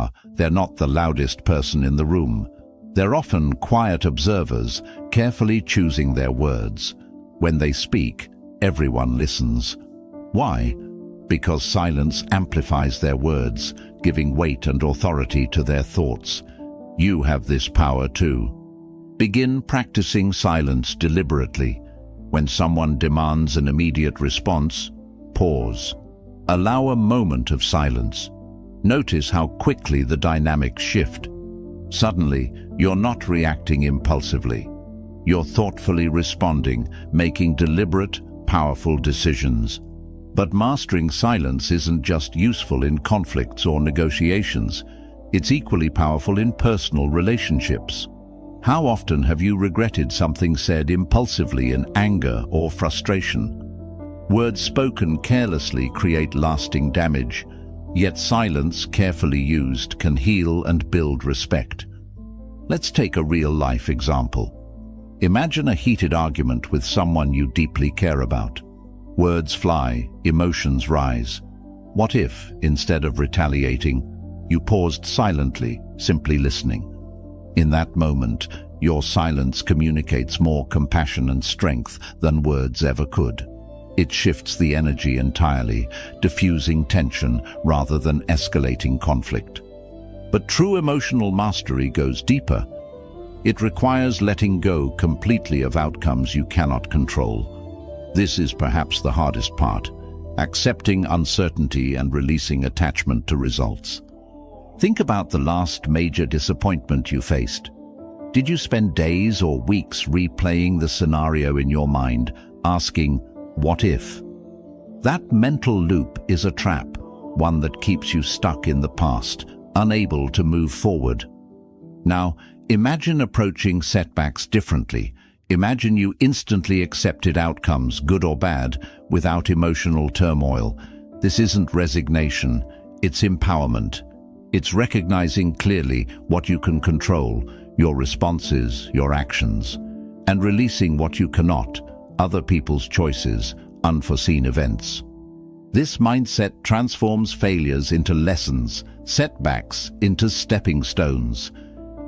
are, they're not the loudest person in the room. They're often quiet observers, carefully choosing their words. When they speak, everyone listens. Why? Because silence amplifies their words, giving weight and authority to their thoughts. You have this power too. Begin practicing silence deliberately. When someone demands an immediate response, pause. Allow a moment of silence. Notice how quickly the dynamics shift. Suddenly, you're not reacting impulsively. You're thoughtfully responding, making deliberate, powerful decisions. But mastering silence isn't just useful in conflicts or negotiations. It's equally powerful in personal relationships. How often have you regretted something said impulsively in anger or frustration? Words spoken carelessly create lasting damage, yet silence, carefully used, can heal and build respect. Let's take a real-life example. Imagine a heated argument with someone you deeply care about. Words fly, emotions rise. What if, instead of retaliating, you paused silently, simply listening? In that moment, your silence communicates more compassion and strength than words ever could. It shifts the energy entirely, diffusing tension rather than escalating conflict. But true emotional mastery goes deeper. It requires letting go completely of outcomes you cannot control. This is perhaps the hardest part, accepting uncertainty and releasing attachment to results. Think about the last major disappointment you faced. Did you spend days or weeks replaying the scenario in your mind, asking, "What if?" That mental loop is a trap, one that keeps you stuck in the past, unable to move forward. Now, imagine approaching setbacks differently. Imagine you instantly accepted outcomes, good or bad, without emotional turmoil. This isn't resignation, it's empowerment. It's recognizing clearly what you can control, your responses, your actions, and releasing what you cannot, other people's choices, unforeseen events. This mindset transforms failures into lessons, setbacks into stepping stones.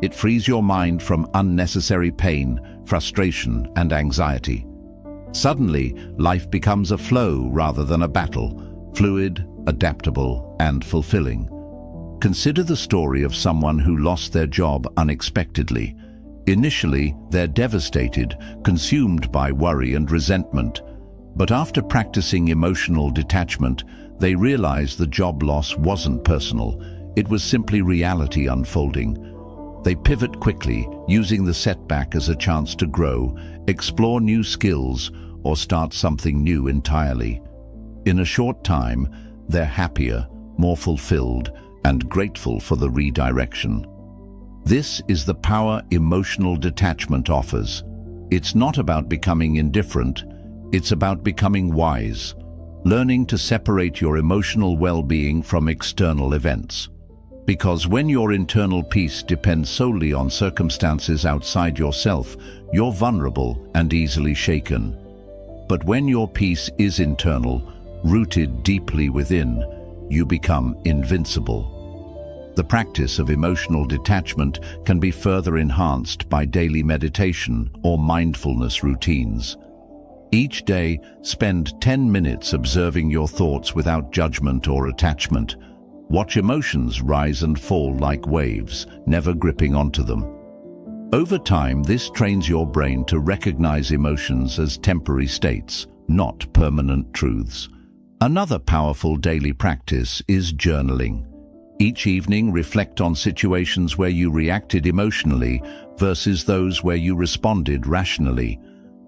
It frees your mind from unnecessary pain, frustration, and anxiety. Suddenly, life becomes a flow rather than a battle, fluid, adaptable, and fulfilling. Consider the story of someone who lost their job unexpectedly. Initially, they're devastated, consumed by worry and resentment. But after practicing emotional detachment, they realize the job loss wasn't personal. It was simply reality unfolding. They pivot quickly, using the setback as a chance to grow, explore new skills, or start something new entirely. In a short time, they're happier, more fulfilled, and grateful for the redirection. This is the power emotional detachment offers. It's not about becoming indifferent, it's about becoming wise, learning to separate your emotional well-being from external events. Because when your internal peace depends solely on circumstances outside yourself, you're vulnerable and easily shaken. But when your peace is internal, rooted deeply within, you become invincible. The practice of emotional detachment can be further enhanced by daily meditation or mindfulness routines. Each day, spend 10 minutes observing your thoughts without judgment or attachment. Watch emotions rise and fall like waves, never gripping onto them. Over time, this trains your brain to recognize emotions as temporary states, not permanent truths. Another powerful daily practice is journaling. Each evening, reflect on situations where you reacted emotionally versus those where you responded rationally.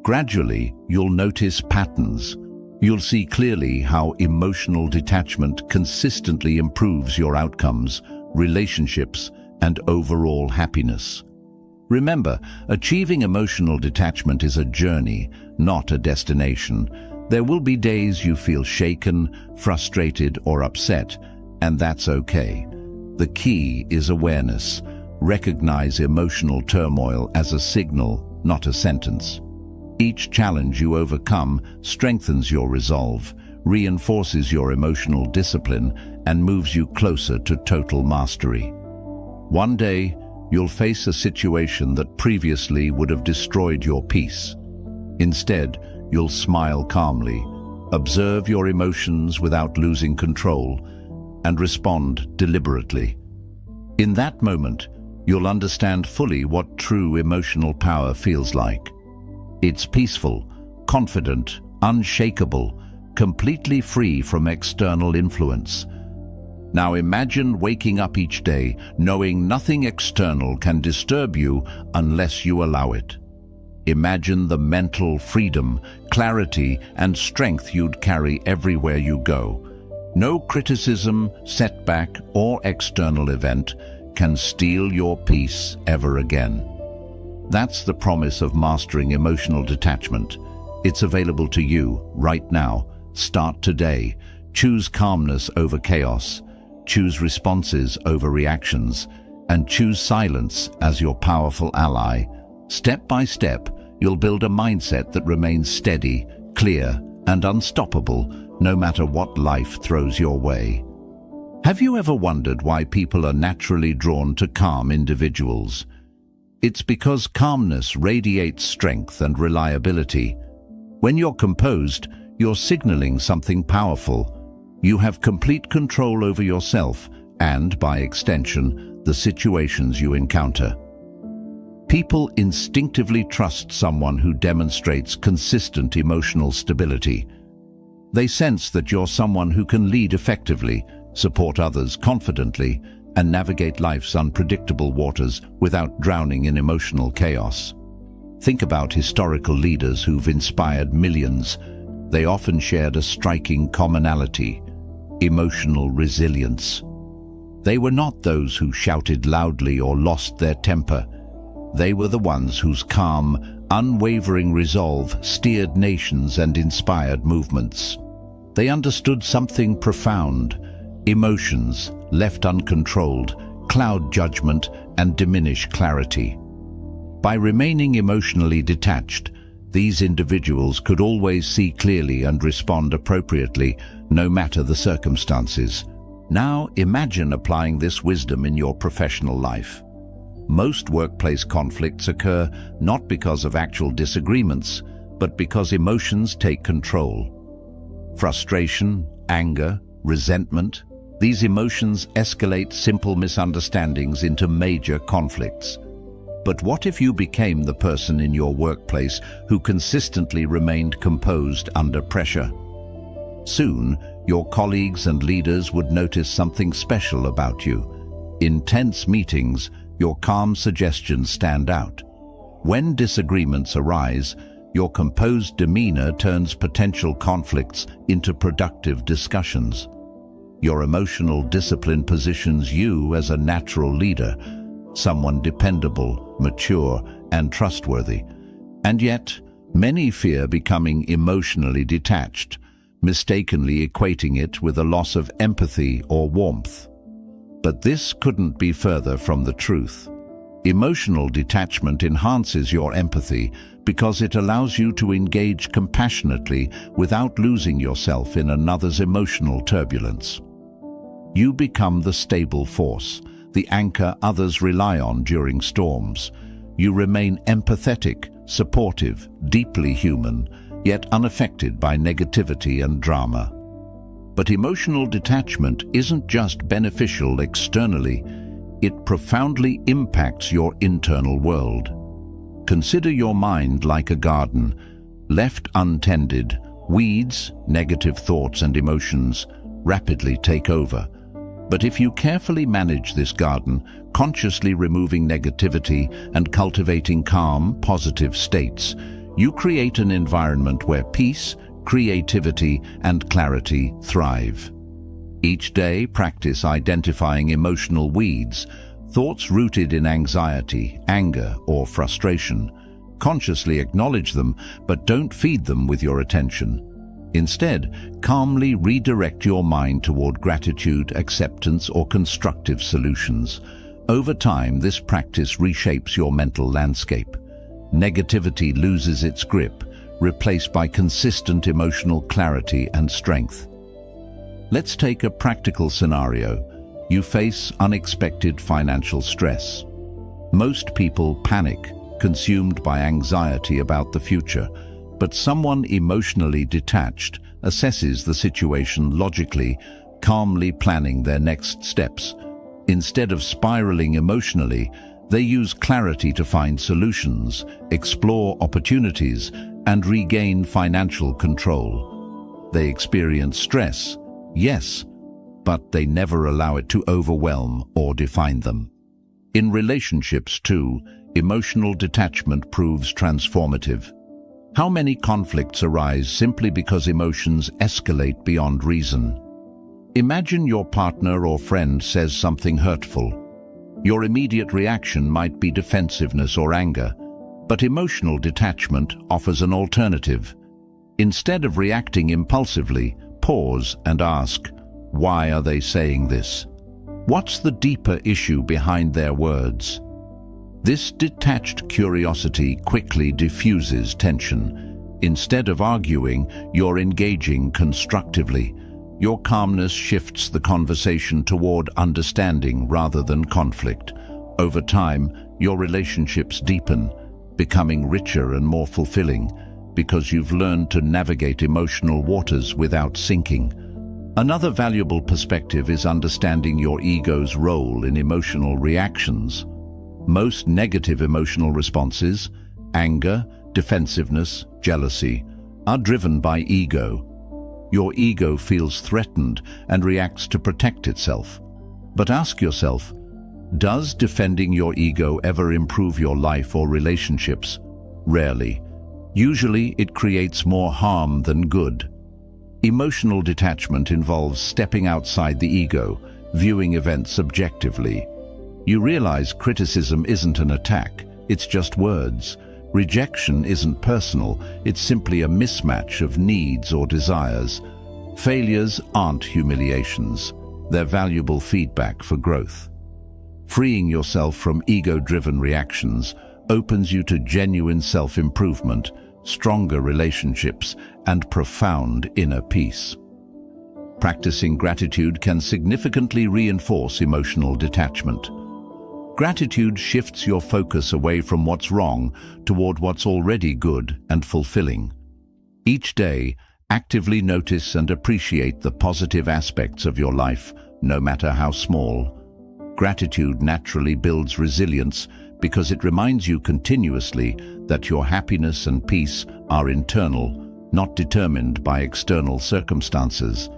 Gradually, you'll notice patterns. You'll see clearly how emotional detachment consistently improves your outcomes, relationships, and overall happiness. Remember, achieving emotional detachment is a journey, not a destination. There will be days you feel shaken, frustrated, or upset, and that's okay. The key is awareness. Recognize emotional turmoil as a signal, not a sentence. Each challenge you overcome strengthens your resolve, reinforces your emotional discipline and moves you closer to total mastery. One day, you'll face a situation that previously would have destroyed your peace. Instead, you'll smile calmly, observe your emotions without losing control, and respond deliberately. In that moment, you'll understand fully what true emotional power feels like. It's peaceful, confident, unshakable, completely free from external influence. Now imagine waking up each day knowing nothing external can disturb you unless you allow it. Imagine the mental freedom, clarity, and strength you'd carry everywhere you go. No criticism, setback, or external event can steal your peace ever again. That's the promise of mastering emotional detachment. It's available to you right now. Start today. Choose calmness over chaos. Choose responses over reactions. And choose silence as your powerful ally. Step by step, you'll build a mindset that remains steady, clear, and unstoppable, no matter what life throws your way. Have you ever wondered why people are naturally drawn to calm individuals? It's because calmness radiates strength and reliability. When you're composed, you're signaling something powerful. You have complete control over yourself and, by extension, the situations you encounter. People instinctively trust someone who demonstrates consistent emotional stability. They sense that you're someone who can lead effectively, support others confidently, and navigate life's unpredictable waters without drowning in emotional chaos. Think about historical leaders who've inspired millions. They often shared a striking commonality: emotional resilience. They were not those who shouted loudly or lost their temper. They were the ones whose calm, unwavering resolve steered nations and inspired movements. They understood something profound: emotions, left uncontrolled, cloud judgment and diminish clarity. By remaining emotionally detached, these individuals could always see clearly and respond appropriately, no matter the circumstances. Now imagine applying this wisdom in your professional life. Most workplace conflicts occur not because of actual disagreements, but because emotions take control. Frustration, anger, resentment, these emotions escalate simple misunderstandings into major conflicts. But what if you became the person in your workplace who consistently remained composed under pressure? Soon, your colleagues and leaders would notice something special about you. In tense meetings, your calm suggestions stand out. When disagreements arise, your composed demeanor turns potential conflicts into productive discussions. Your emotional discipline positions you as a natural leader, someone dependable, mature, and trustworthy. And yet, many fear becoming emotionally detached, mistakenly equating it with a loss of empathy or warmth. But this couldn't be further from the truth. Emotional detachment enhances your empathy because it allows you to engage compassionately without losing yourself in another's emotional turbulence. You become the stable force, the anchor others rely on during storms. You remain empathetic, supportive, deeply human, yet unaffected by negativity and drama. But emotional detachment isn't just beneficial externally, it profoundly impacts your internal world. Consider your mind like a garden. Left untended, weeds, negative thoughts and emotions rapidly take over. But if you carefully manage this garden, consciously removing negativity and cultivating calm, positive states, you create an environment where peace, creativity, and clarity thrive. Each day, practice identifying emotional weeds, thoughts rooted in anxiety, anger, or frustration. Consciously acknowledge them, but don't feed them with your attention. Instead, calmly redirect your mind toward gratitude, acceptance, or constructive solutions. Over time, this practice reshapes your mental landscape. Negativity loses its grip, replaced by consistent emotional clarity and strength. Let's take a practical scenario. You face unexpected financial stress. Most people panic, consumed by anxiety about the future, but someone emotionally detached assesses the situation logically, calmly planning their next steps. Instead of spiraling emotionally, they use clarity to find solutions, explore opportunities, and regain financial control. They experience stress, yes, but they never allow it to overwhelm or define them. In relationships, too, emotional detachment proves transformative. How many conflicts arise simply because emotions escalate beyond reason? Imagine your partner or friend says something hurtful. Your immediate reaction might be defensiveness or anger, but emotional detachment offers an alternative. Instead of reacting impulsively, pause and ask, why are they saying this? What's the deeper issue behind their words? This detached curiosity quickly diffuses tension. Instead of arguing, you're engaging constructively. Your calmness shifts the conversation toward understanding rather than conflict. Over time, your relationships deepen, becoming richer and more fulfilling, because you've learned to navigate emotional waters without sinking. Another valuable perspective is understanding your ego's role in emotional reactions. Most negative emotional responses, anger, defensiveness, jealousy, are driven by ego. Your ego feels threatened and reacts to protect itself. But ask yourself, does defending your ego ever improve your life or relationships? Rarely. Usually it creates more harm than good. Emotional detachment involves stepping outside the ego, viewing events objectively. You realize criticism isn't an attack, it's just words. Rejection isn't personal, it's simply a mismatch of needs or desires. Failures aren't humiliations, they're valuable feedback for growth. Freeing yourself from ego-driven reactions opens you to genuine self-improvement, stronger relationships, and profound inner peace. Practicing gratitude can significantly reinforce emotional detachment. Gratitude shifts your focus away from what's wrong toward what's already good and fulfilling. Each day, actively notice and appreciate the positive aspects of your life, no matter how small. Gratitude naturally builds resilience because it reminds you continuously that your happiness and peace are internal, not determined by external circumstances.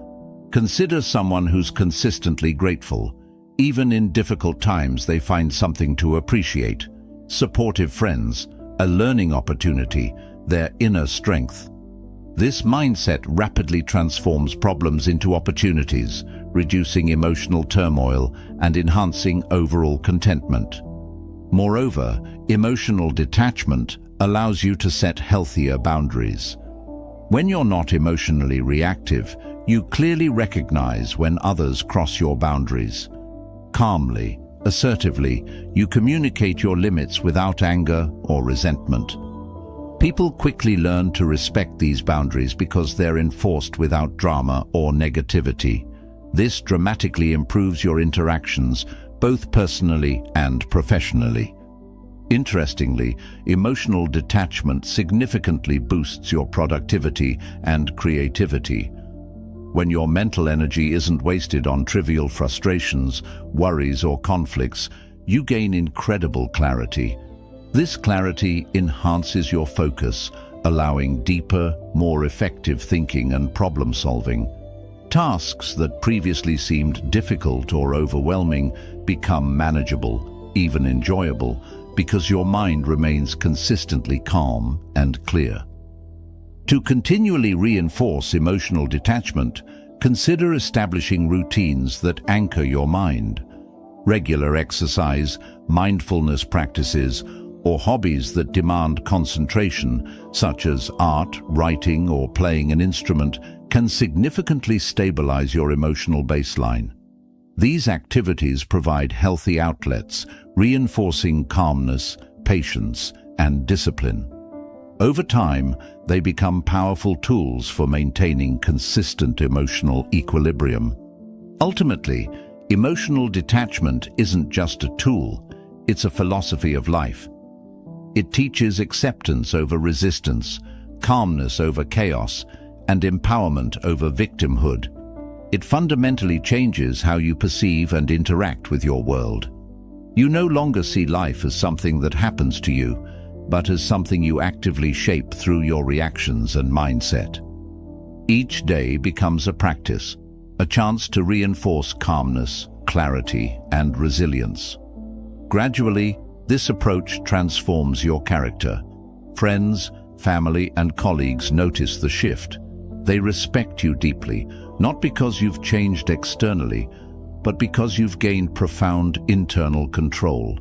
Consider someone who's consistently grateful. Even in difficult times, they find something to appreciate. Supportive friends, a learning opportunity, their inner strength. This mindset rapidly transforms problems into opportunities, reducing emotional turmoil and enhancing overall contentment. Moreover, emotional detachment allows you to set healthier boundaries. When you're not emotionally reactive, you clearly recognize when others cross your boundaries. Calmly, assertively, you communicate your limits without anger or resentment. People quickly learn to respect these boundaries because they're enforced without drama or negativity. This dramatically improves your interactions, both personally and professionally. Interestingly, emotional detachment significantly boosts your productivity and creativity. When your mental energy isn't wasted on trivial frustrations, worries, or conflicts, you gain incredible clarity. This clarity enhances your focus, allowing deeper, more effective thinking and problem-solving. Tasks that previously seemed difficult or overwhelming become manageable, even enjoyable, because your mind remains consistently calm and clear. To continually reinforce emotional detachment, consider establishing routines that anchor your mind. Regular exercise, mindfulness practices, or hobbies that demand concentration, such as art, writing, or playing an instrument, can significantly stabilize your emotional baseline. These activities provide healthy outlets, reinforcing calmness, patience, and discipline. Over time, they become powerful tools for maintaining consistent emotional equilibrium. Ultimately, emotional detachment isn't just a tool, it's a philosophy of life. It teaches acceptance over resistance, calmness over chaos, and empowerment over victimhood. It fundamentally changes how you perceive and interact with your world. You no longer see life as something that happens to you, but as something you actively shape through your reactions and mindset. Each day becomes a practice, a chance to reinforce calmness, clarity, and resilience. Gradually, this approach transforms your character. Friends, family, and colleagues notice the shift. They respect you deeply, not because you've changed externally, but because you've gained profound internal control.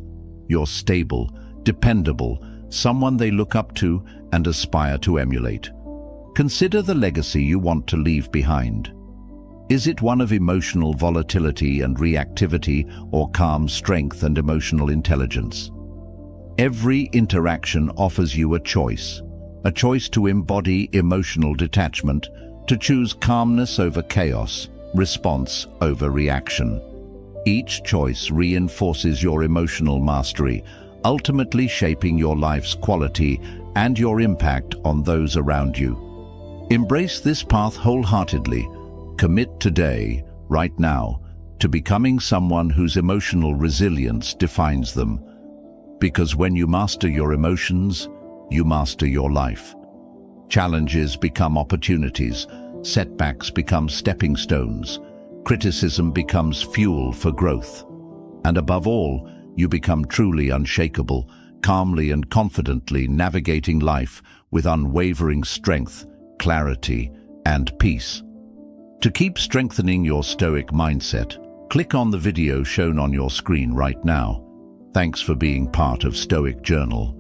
You're stable, dependable, someone they look up to and aspire to emulate. Consider the legacy you want to leave behind. Is it one of emotional volatility and reactivity, or calm strength and emotional intelligence? Every interaction offers you a choice to embody emotional detachment, to choose calmness over chaos, response over reaction. Each choice reinforces your emotional mastery, ultimately shaping your life's quality and your impact on those around you. Embrace this path wholeheartedly. Commit today, right now, to becoming someone whose emotional resilience defines them. Because when you master your emotions, you master your life. Challenges become opportunities, setbacks become stepping stones, criticism becomes fuel for growth. And above all, you become truly unshakable, calmly and confidently navigating life with unwavering strength, clarity, and peace. To keep strengthening your Stoic mindset, click on the video shown on your screen right now. Thanks for being part of Stoic Journal.